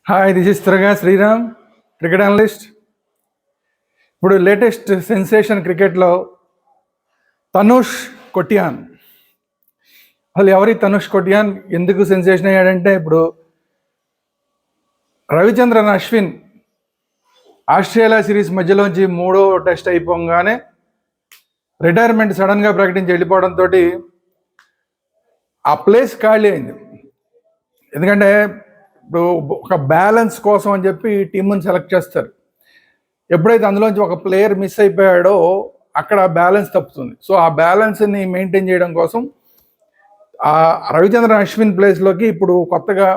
Hi, this is త్వరగా Sriram, cricket analyst. ఇప్పుడు latest sensation క్రికెట్లో తనుష్ కొటియాన్. అసలు ఎవరి తనుష్ కొటియాన్ ఎందుకు సెన్సేషన్ అయ్యాడంటే, ఇప్పుడు రవిచంద్రన్ అశ్విన్ ఆస్ట్రేలియా సిరీస్ మధ్యలోంచి 3వ టెస్ట్ అయిపోగానే రిటైర్మెంట్ సడన్గా ప్రకటించి వెళ్ళిపోవడంతో ఆ ప్లేస్ ఖాళీ అయింది. ఎందుకంటే ఇప్పుడు ఒక బ్యాలెన్స్ కోసం అని చెప్పి టీముని సెలెక్ట్ చేస్తారు. ఎప్పుడైతే అందులోంచి ఒక ప్లేయర్ మిస్ అయిపోయాడో అక్కడ బ్యాలెన్స్ తప్పుతుంది. సో ఆ బ్యాలెన్స్ని మెయింటైన్ చేయడం కోసం ఆ రవిచంద్రన్ అశ్విన్ ప్లేస్లోకి ఇప్పుడు కొత్తగా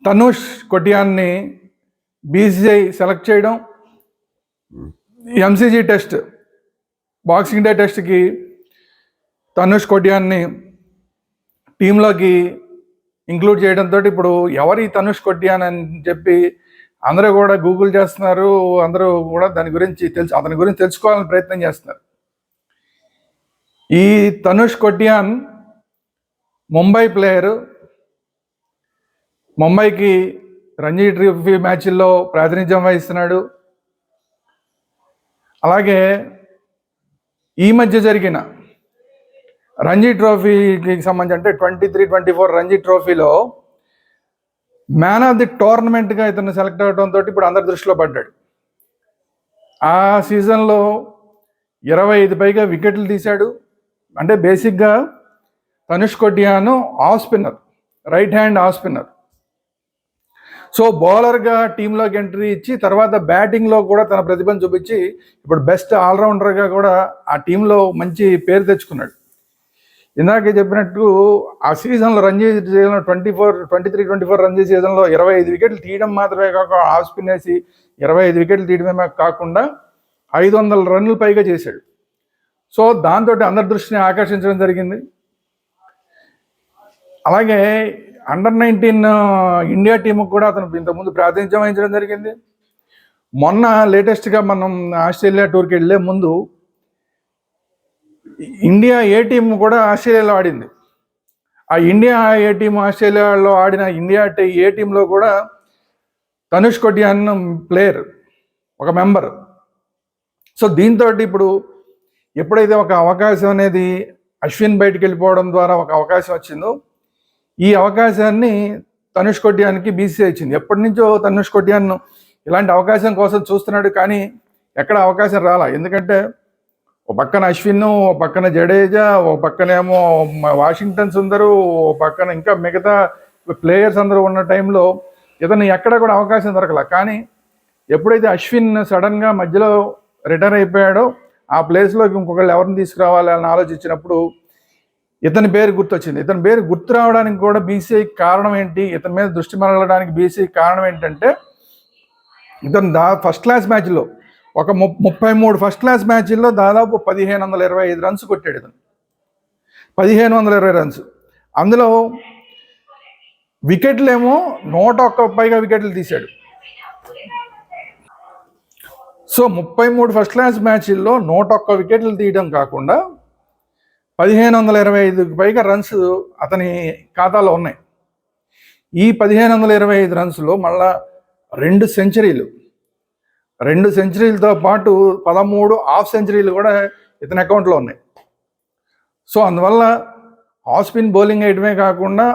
తనుష్ కొటియాన్ని బీసీసీఐ సెలెక్ట్ చేయడం, ఎంసీజీ టెస్ట్, బాక్సింగ్ డే టెస్ట్కి తనుష్ కొటియాన్ని టీంలోకి ఇంక్లూడ్ చేయడంతో ఇప్పుడు ఎవరి తనుష్ కొటియాన్ అని చెప్పి అందరూ కూడా గూగుల్ చేస్తున్నారు. అందరూ కూడా అతని గురించి తెలుసుకోవాలని ప్రయత్నం చేస్తున్నారు. ఈ తనుష్ కొటియాన్ ముంబై ప్లేయరు. ముంబైకి రంజీ ట్రోఫీ మ్యాచ్ల్లో ప్రాతినిధ్యం వహిస్తున్నాడు. అలాగే ఈ మధ్య జరిగిన రంజీ ట్రోఫీకి సంబంధించి అంటే 23-24 రంజీ ట్రోఫీలో మ్యాన్ ఆఫ్ ది టోర్నమెంట్గా ఇతను సెలెక్ట్ అవడంతో ఇప్పుడు అందరి దృష్టిలో పడ్డాడు. ఆ సీజన్లో 25 పైగా వికెట్లు తీశాడు. అంటే బేసిక్గా Tanush Kotian off spinner, right hand off spinner. So బౌలర్గా టీంలోకి ఎంట్రీ ఇచ్చి తర్వాత బ్యాటింగ్లో కూడా తన ప్రతిభను చూపించి ఇప్పుడు బెస్ట్ ఆల్రౌండర్గా కూడా ఆ టీంలో మంచి పేరు తెచ్చుకున్నాడు. ఇందాకే చెప్పినట్టు ఆ సీజన్లో రంజీ సీజన్లో 23-24 రంజీ సీజన్లో 25 వికెట్లు తీయడం మాత్రమే కాక ఆఫ్ స్పిన్ వేసి 25 వికెట్లు తీయడమే కాకుండా 500 రన్లు పైగా చేశాడు. సో దాంతో అందరి దృష్టిని ఆకర్షించడం జరిగింది. అలాగే అండర్-19 ఇండియా టీముకు కూడా అతను ఇంతకుముందు ప్రాతినిధ్యం వహించడం జరిగింది. మొన్న లేటెస్ట్గా మనం ఆస్ట్రేలియా టూర్కి వెళ్ళే ముందు ఇండియా ఏ టీం కూడా ఆస్ట్రేలియాలో ఆడింది. ఆ ఇండియా ఏ టీం ఆస్ట్రేలియాలో ఆడిన ఇండియా ఏ టీంలో కూడా తనుష్ కొటియాన్ ప్లేయర్, ఒక మెంబర్. సో దీంతో ఇప్పుడు ఎప్పుడైతే ఒక అవకాశం అనేది అశ్విన్ బయటికి వెళ్ళిపోవడం ద్వారా ఒక అవకాశం వచ్చిందో, ఈ అవకాశాన్ని తనుష్ కొటియాన్కి బీసీసీఐ ఇచ్చింది. ఎప్పటి నుంచో తనుష్ కొటియాన్ ఇలాంటి అవకాశం కోసం చూస్తున్నాడు, కానీ ఎక్కడ అవకాశం రాలా. ఎందుకంటే ఓ పక్కన అశ్విన్, ఓ పక్కన జడేజా, ఓ పక్కనేమో వాషింగ్టన్ సుందరు, ఓ పక్కన ఇంకా మిగతా ప్లేయర్స్ అందరూ ఉన్న టైంలో ఇతను ఎక్కడ కూడా అవకాశం దొరకల. కానీ ఎప్పుడైతే అశ్విన్ సడన్గా మధ్యలో రిటైర్ అయిపోయాడో ఆ ప్లేస్లోకి ఇంకొకళ్ళు ఎవరిని తీసుకురావాలని ఆలోచించినప్పుడు ఇతని పేరు గుర్తొచ్చింది. ఇతని పేరు గుర్తు రావడానికి కూడా బీసీఐ కారణం ఏంటి, ఇతని మీద దృష్టి మరలడానికి బీసీఐ కారణం ఏంటంటే, ఇతను ఫస్ట్ క్లాస్ మ్యాచ్లో ఒక 33 ఫస్ట్ క్లాస్ మ్యాచ్ల్లో దాదాపు 1525 రన్స్ కొట్టాడు. ఇతను 1520 రన్స్. అందులో వికెట్లేమో 101 పైగా వికెట్లు తీశాడు. సో 33 ఫస్ట్ క్లాస్ మ్యాచ్ల్లో 101 వికెట్లు తీయడం కాకుండా 1525 పైగా రన్స్ అతని ఖాతాలో ఉన్నాయి. ఈ 1525 రన్స్లో మళ్ళా 2 సెంచరీలతో పాటు 13 హాఫ్ సెంచరీలు కూడా ఇతని అకౌంట్లో ఉన్నాయి. సో అందువల్ల ఆఫ్ స్పిన్ బౌలింగ్ వేయడమే కాకుండా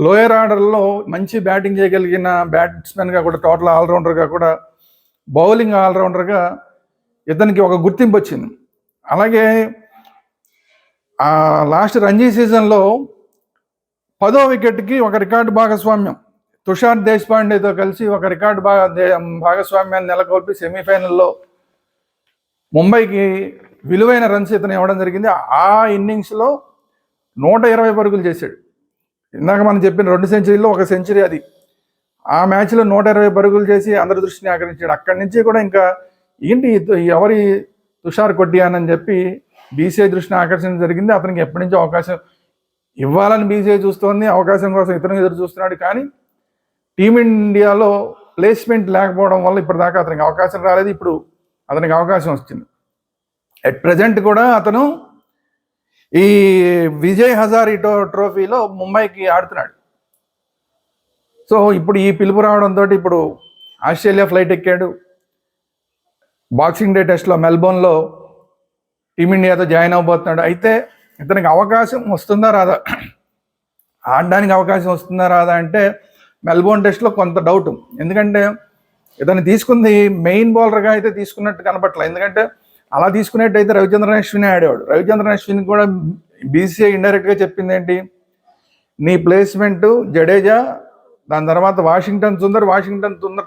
లోయర్ ఆర్డర్లో మంచి బ్యాటింగ్ చేయగలిగిన బ్యాట్స్మెన్గా కూడా, టోటల్ ఆల్రౌండర్గా కూడా, బౌలింగ్ ఆల్రౌండర్గా ఇతనికి ఒక గుర్తింపు వచ్చింది. అలాగే లాస్ట్ రంజీ సీజన్లో 10వ వికెట్కి ఒక రికార్డు భాగస్వామ్యం తుషార్ దేశపాండేతో కలిసి ఒక రికార్డు భాగస్వామ్యాన్ని నెలకొల్పి సెమీఫైనల్లో ముంబైకి విలువైన రన్స్ ఇతను ఇవ్వడం జరిగింది. ఆ ఇన్నింగ్స్లో 120 పరుగులు చేశాడు. ఇందాక మనం చెప్పిన 2 సెంచరీల్లో ఒక సెంచరీ అది. ఆ మ్యాచ్లో 120 పరుగులు చేసి అందరి దృష్టిని ఆకర్షించాడు. అక్కడి నుంచి కూడా ఇంకా ఏంటి ఎవరి తుషార్ కొటియాన్ అని చెప్పి బీసీఐ దృష్టిని ఆకర్షించడం జరిగింది. అతనికి ఎప్పటి నుంచో అవకాశం ఇవ్వాలని బీసీఐ చూస్తోంది. అవకాశం కోసం ఇతను ఎదురు చూస్తున్నాడు. కానీ టీమిండియాలో ప్లేస్మెంట్ లేకపోవడం వల్ల ఇప్పటిదాకా అతనికి అవకాశం రాలేదు. ఇప్పుడు అతనికి అవకాశం వచ్చింది. అట్ ప్రజెంట్ కూడా అతను ఈ విజయ్ హజారీ ట్రోఫీలో ముంబైకి ఆడుతున్నాడు. సో ఇప్పుడు ఈ పిలుపు రావడంతో ఇప్పుడు ఆస్ట్రేలియా ఫ్లైట్ ఎక్కాడు. బాక్సింగ్ డే టెస్ట్లో మెల్బోర్న్లో టీమిండియాతో జాయిన్ అవబోతున్నాడు. అయితే ఇతనికి అవకాశం వస్తుందా రాదా, ఆడడానికి అవకాశం వస్తుందా రాదా అంటే మెల్బోర్న్ టెస్ట్లో కొంత డౌట్. ఎందుకంటే ఇతను తీసుకుంది మెయిన్ బౌలర్గా అయితే తీసుకున్నట్టు కనపట్లేదు. ఎందుకంటే అలా తీసుకునేట్టయితే రవిచంద్రన్ అశ్విన్ ఆడేవాడు. రవిచంద్రన్ అశ్విన్ కూడా బీసీఐ ఇండైరెక్ట్గా చెప్పింది ఏంటి, నీ ప్లేస్మెంటు జడేజా, దాని తర్వాత వాషింగ్టన్ సుందర్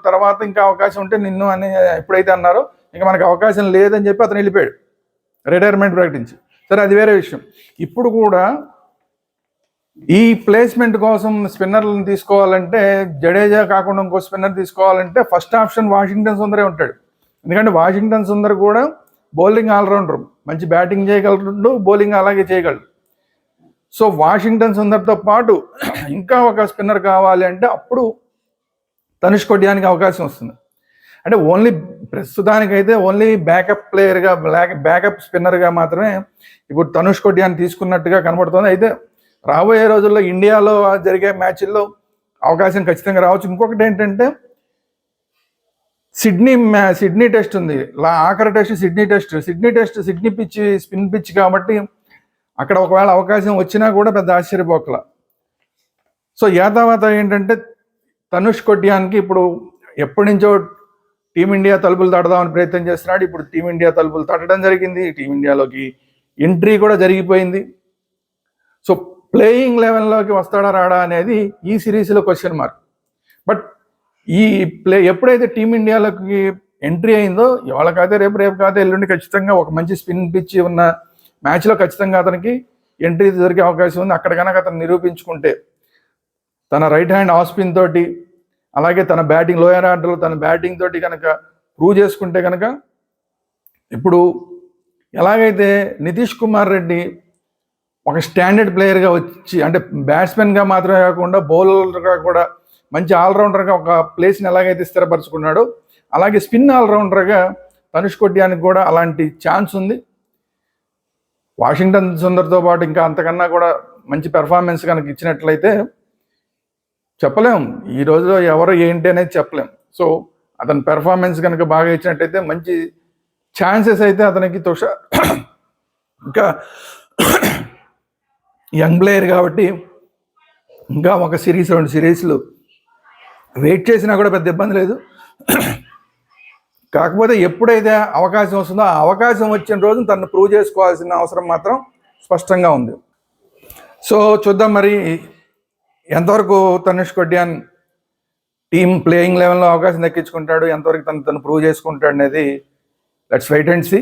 తర్వాత ఇంకా అవకాశం ఉంటే నిన్ను అని ఎప్పుడైతే అన్నారో ఇంకా మనకు అవకాశం లేదని చెప్పి అతను వెళ్ళిపోయాడు, రిటైర్మెంట్ ప్రకటించి. సరే, అది వేరే విషయం. ఇప్పుడు కూడా ఈ ప్లేస్మెంట్ కోసం స్పిన్నర్లను తీసుకోవాలంటే, జడేజా కాకుండా ఇంకో స్పిన్నర్ తీసుకోవాలంటే ఫస్ట్ ఆప్షన్ వాషింగ్టన్ సుందరే ఉంటాడు. ఎందుకంటే వాషింగ్టన్ సుందర్ కూడా బౌలింగ్ ఆల్రౌండర్, మంచి బ్యాటింగ్ చేయగలడు, బౌలింగ్ అలాగే చేయగలడు. సో వాషింగ్టన్ సుందర్తో పాటు ఇంకా ఒక స్పిన్నర్ కావాలి అంటే అప్పుడు తనుష్ కొడియానికి అవకాశం వస్తుంది. అంటే ఓన్లీ ప్రస్తుతానికైతే ఓన్లీ బ్యాకప్ ప్లేయర్గా, బ్యాకప్ స్పిన్నర్గా మాత్రమే ఇప్పుడు తనుష్ కొడియాన్ని తీసుకున్నట్టుగా కనబడుతుంది. అయితే రాబోయే రోజుల్లో ఇండియాలో జరిగే మ్యాచ్ల్లో అవకాశం ఖచ్చితంగా రావచ్చు. ఇంకొకటి ఏంటంటే సిడ్నీ టెస్ట్ ఉంది, ఆఖరి test Sydney test Sydney pitch, spin pitch కాబట్టి అక్కడ ఒకవేళ అవకాశం వచ్చినా కూడా పెద్ద ఆశ్చర్యపోకల. సో యాతావాత ఏంటంటే తనుష్ కొడియానికి ఇప్పుడు ఎప్పటి నుంచో టీమిండియా తలుపులు తడదామని ప్రయత్నం చేస్తున్నాడు. ఇప్పుడు టీమిండియా తలుపులు తట్టడం జరిగింది, టీమిండియాలోకి ఎంట్రీ కూడా జరిగిపోయింది. సో ప్లేయింగ్ లెవెల్లోకి వస్తాడా రాడా అనేది ఈ సిరీస్లో క్వశ్చన్ మార్క్. బట్ ఈ ఎప్పుడైతే టీమిండియాలోకి ఎంట్రీ అయిందో, ఇవాళ కాదే రేపు కాదే ఎల్లుండి ఖచ్చితంగా ఒక మంచి స్పిన్ పిచ్ ఉన్న మ్యాచ్లో ఖచ్చితంగా అతనికి ఎంట్రీ దొరికే అవకాశం ఉంది. అక్కడ కనుక అతను నిరూపించుకుంటే, తన రైట్ హ్యాండ్ ఆఫ్ స్పిన్ తోటి, అలాగే తన బ్యాటింగ్ లోయర్ ఆర్డర్లో తన బ్యాటింగ్ తోటి కనుక ప్రూవ్ చేసుకుంటే కనుక, ఇప్పుడు ఎలాగైతే నితీష్ కుమార్ రెడ్డి ఒక స్టాండర్డ్ ప్లేయర్గా వచ్చి, అంటే బ్యాట్స్మెన్గా మాత్రమే కాకుండా బౌలర్గా కూడా మంచి ఆల్రౌండర్గా ఒక ప్లేస్ని ఎలాగైతే స్థిరపరచుకున్నాడో, అలాగే స్పిన్ ఆల్రౌండర్గా తనుష్ కొడియానికి కూడా అలాంటి ఛాన్స్ ఉంది. వాషింగ్టన్ సుందర్తో పాటు ఇంకా అంతకన్నా కూడా మంచి పెర్ఫార్మెన్స్ కనుక ఇచ్చినట్లయితే చెప్పలేం, ఈ రోజులో ఎవరు ఏంటి అనేది చెప్పలేం. సో అతని పెర్ఫార్మెన్స్ కనుక బాగా ఇచ్చినట్టయితే మంచి ఛాన్సెస్ అయితే అతనికి ఇంకా యంగ్ ప్లేయర్ కాబట్టి ఇంకా ఒక సిరీస్ 2 సిరీస్లు వెయిట్ చేసినా కూడా పెద్ద ఇబ్బంది లేదు. కాకపోతే ఎప్పుడైతే అవకాశం వస్తుందో ఆ అవకాశం వచ్చిన రోజు తను ప్రూవ్ చేసుకోవాల్సిన అవసరం మాత్రం స్పష్టంగా ఉంది. సో చూద్దాం మరి ఎంతవరకు తనుష్ కొడియాన్ టీం ప్లేయింగ్ లెవెల్లో అవకాశం దక్కించుకుంటాడు, ఎంతవరకు తను ప్రూవ్ చేసుకుంటాడు అనేది లెట్స్ వెయిట్ అండ్ సీ.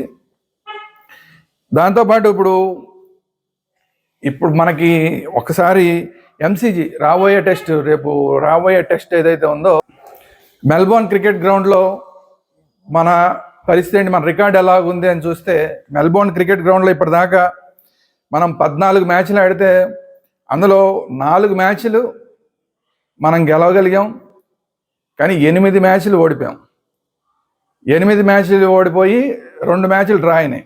దాంతోపాటు ఇప్పుడు మనకి ఒకసారి ఎంసీజీ రేపు రాబోయే టెస్ట్ ఏదైతే ఉందో మెల్బోర్న్ క్రికెట్ గ్రౌండ్లో మన పరిస్థితి ఏంటి, మన రికార్డ్ ఎలాగుంది అని చూస్తే, మెల్బోర్న్ క్రికెట్ గ్రౌండ్లో ఇప్పటిదాకా మనం 14 మ్యాచ్లు ఆడితే అందులో 4 మ్యాచ్లు మనం గెలవగలిగాం, కానీ 8 మ్యాచ్లు ఓడిపోయాం. 8 మ్యాచ్లు ఓడిపోయి 2 మ్యాచ్లు డ్రా అయినాయి.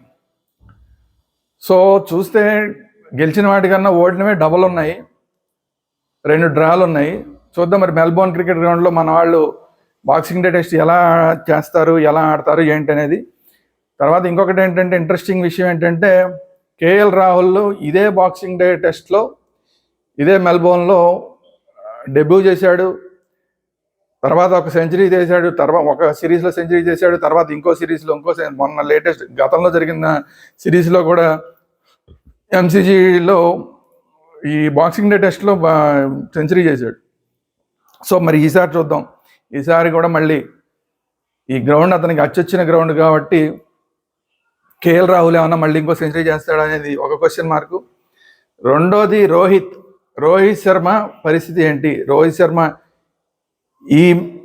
సో చూస్తే గెలిచిన వాటికన్నా ఓడినవే డబల్ ఉన్నాయి, 2 డ్రాలు ఉన్నాయి. చూద్దాం మరి మెల్బోర్న్ క్రికెట్ గ్రౌండ్లో మన వాళ్ళు బాక్సింగ్ డే టెస్ట్ ఎలా చేస్తారు, ఎలా ఆడతారు ఏంటి అనేది. తర్వాత ఇంకొకటి ఏంటంటే ఇంట్రెస్టింగ్ విషయం ఏంటంటే కేఎల్ రాహుల్ ఇదే బాక్సింగ్ డే టెస్ట్లో ఇదే మెల్బోర్న్లో డెబ్యూ చేశాడు. తర్వాత ఒక సెంచరీ చేశాడు, తర్వాత ఒక సిరీస్లో సెంచరీ చేశాడు, తర్వాత ఇంకో సిరీస్లో మొన్న లేటెస్ట్ గతంలో జరిగిన సిరీస్లో కూడా ఎంసీజీలో ఈ బాక్సింగ్ డే టెస్ట్లో సెంచరీ చేశాడు. సో మరి ఈసారి చూద్దాం, ఈసారి కూడా మళ్ళీ ఈ గ్రౌండ్ అతనికి అచ్చొచ్చిన గ్రౌండ్ కాబట్టి కేఎల్ రాహుల్ ఏమన్నా మళ్ళీ ఇంకో సెంచరీ చేస్తాడు అనేది ఒక క్వశ్చన్ మార్కు. రెండోది రోహిత్ శర్మ పరిస్థితి ఏంటి, రోహిత్ శర్మ ఈ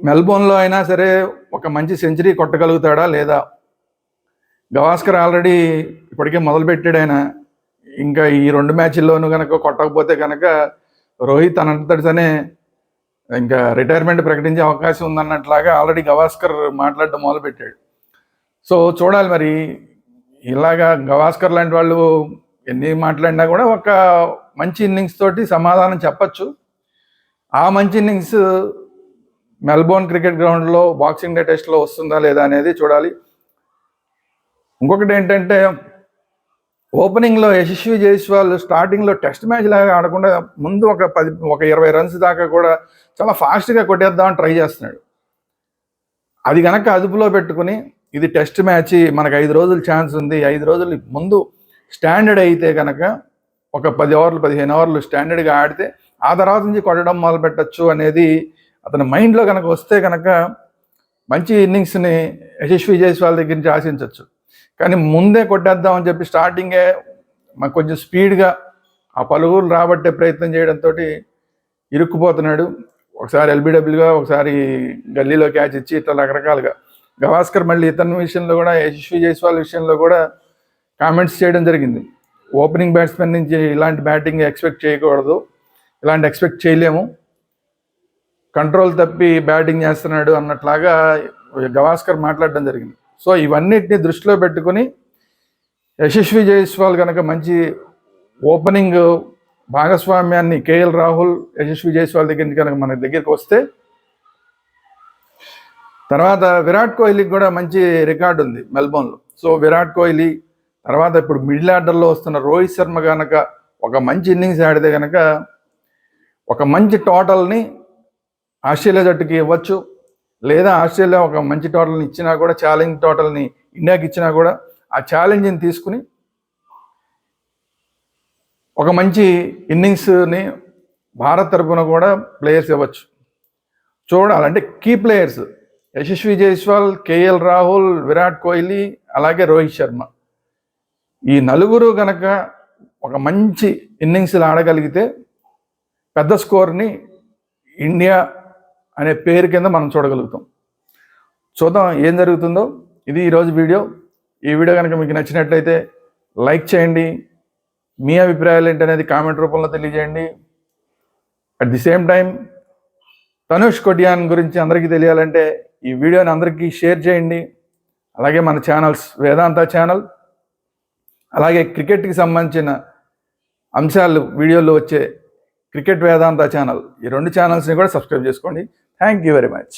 మెల్బోర్న్లో అయినా సరే ఒక మంచి సెంచరీ కొట్టగలుగుతాడా లేదా. గవాస్కర్ ఆల్రెడీ ఇప్పటికే మొదలుపెట్టాడు, ఆయన ఇంకా ఈ 2 మ్యాచ్ల్లోనూ కనుక కొట్టకపోతే కనుక రోహిత్ అనంతటితోనే ఇంకా రిటైర్మెంట్ ప్రకటించే అవకాశం ఉందన్నట్లాగా ఆల్రెడీ గవాస్కర్ మాట్లాడడం మొదలుపెట్టాడు. సో చూడాలి మరి, ఇలాగా గవాస్కర్ లాంటి వాళ్ళు ఎన్ని మాట్లాడినా కూడా ఒక మంచి ఇన్నింగ్స్ తోటి సమాధానం చెప్పచ్చు. ఆ మంచి ఇన్నింగ్స్ మెల్బోర్న్ క్రికెట్ గ్రౌండ్లో బాక్సింగ్ డే టెస్ట్లో వస్తుందా లేదా అనేది చూడాలి. ఇంకొకటి ఏంటంటే ఓపెనింగ్లో యశస్వి జైస్వాల్ స్టార్టింగ్లో టెస్ట్ మ్యాచ్ లాగా ఆడకుండా ముందు ఒక 20 రన్స్ దాకా కూడా చాలా ఫాస్ట్గా కొట్టేద్దామని ట్రై చేస్తున్నాడు. అది కనుక అదుపులో పెట్టుకుని ఇది టెస్ట్ మ్యాచ్, మనకు 5 రోజులు ఛాన్స్ ఉంది, 5 రోజులు ముందు స్టాండర్డ్ అయితే కనుక ఒక 10 ఓవర్లు 15 ఓవర్లు స్టాండర్డ్గా ఆడితే ఆ తర్వాత నుంచి కొట్టడం మొదలు పెట్టచ్చు అనేది అతని మైండ్లో కనుక వస్తే కనుక మంచి ఇన్నింగ్స్ని యశస్వి జైస్వాల్ దగ్గర నుంచి ఆశించవచ్చు. కానీ ముందే కొట్టేద్దామని చెప్పి స్టార్టింగే మాకు కొంచెం స్పీడ్గా ఆ పలుగురు రాబట్టే ప్రయత్నం చేయడంతో ఇరుక్కుపోతున్నాడు. ఒకసారి ఎల్బిడబ్ల్యూగా, ఒకసారి గల్లీలో క్యాచ్ ఇచ్చి ఇట్లా రకరకాలుగా. గవాస్కర్ మళ్ళీ ఇతని విషయంలో కూడా, యశస్వి జైస్వాల్ విషయంలో కూడా కామెంట్స్ చేయడం జరిగింది. ఓపెనింగ్ బ్యాట్స్మెన్ నుంచి ఇలాంటి బ్యాటింగ్ ఎక్స్పెక్ట్ చేయకూడదు, ఇలాంటి ఎక్స్పెక్ట్ చేయలేము, కంట్రోల్ తప్పి బ్యాటింగ్ చేస్తున్నాడు అన్నట్లాగా గవాస్కర్ మాట్లాడడం జరిగింది. సో ఇవన్నిటిని దృష్టిలో పెట్టుకుని యశస్వి జైస్వాల్ కనుక మంచి ఓపెనింగ్ భాగస్వామ్యాన్ని కేఎల్ రాహుల్, యశస్వి జైస్వాల్ దగ్గర నుంచి కనుక మన దగ్గరికి వస్తే, తర్వాత విరాట్ కోహ్లీకి కూడా మంచి రికార్డు ఉంది మెల్బోర్న్లో. సో విరాట్ కోహ్లీ తర్వాత ఇప్పుడు మిడిల్ ఆర్డర్లో వస్తున్న రోహిత్ శర్మ కనుక ఒక మంచి ఇన్నింగ్స్ ఆడితే కనుక ఒక మంచి టోటల్ని ఆస్ట్రేలియా జట్టుకి ఇవ్వచ్చు. లేదా ఆస్ట్రేలియా ఒక మంచి టోటల్ని ఇచ్చినా కూడా, ఛాలెంజ్ టోటల్ని ఇండియాకి ఇచ్చినా కూడా ఆ ఛాలెంజ్ని తీసుకుని ఒక మంచి ఇన్నింగ్స్ని భారత్ తరఫున కూడా ప్లేయర్స్ ఇవ్వచ్చు. చూడాలంటే key players Yashasvi Jaiswal, KL Rahul, Virat Kohli, అలాగే రోహిత్ శర్మ, ఈ నలుగురు కనుక ఒక మంచి ఇన్నింగ్స్లు ఆడగలిగితే పెద్ద స్కోర్ని ఇండియా అనే పేరు కింద మనం చూడగలుగుతాం. చూద్దాం ఏం జరుగుతుందో. ఇది ఈరోజు వీడియో. ఈ వీడియో కనుక మీకు నచ్చినట్లయితే లైక్ చేయండి, మీ అభిప్రాయాలు ఏంటనేది కామెంట్ రూపంలో తెలియజేయండి. At the same time Tanush Kotian గురించి అందరికీ తెలియాలంటే ఈ వీడియోని అందరికీ షేర్ చేయండి. అలాగే మన ఛానల్స్ వేదాంత ఛానల్, అలాగే క్రికెట్కి సంబంధించిన అంశాలు వీడియోలో వచ్చే క్రికెట్ వేదాంత ఛానల్, ఈ 2 ఛానల్స్ని కూడా సబ్స్క్రైబ్ చేసుకోండి. Thank you very much.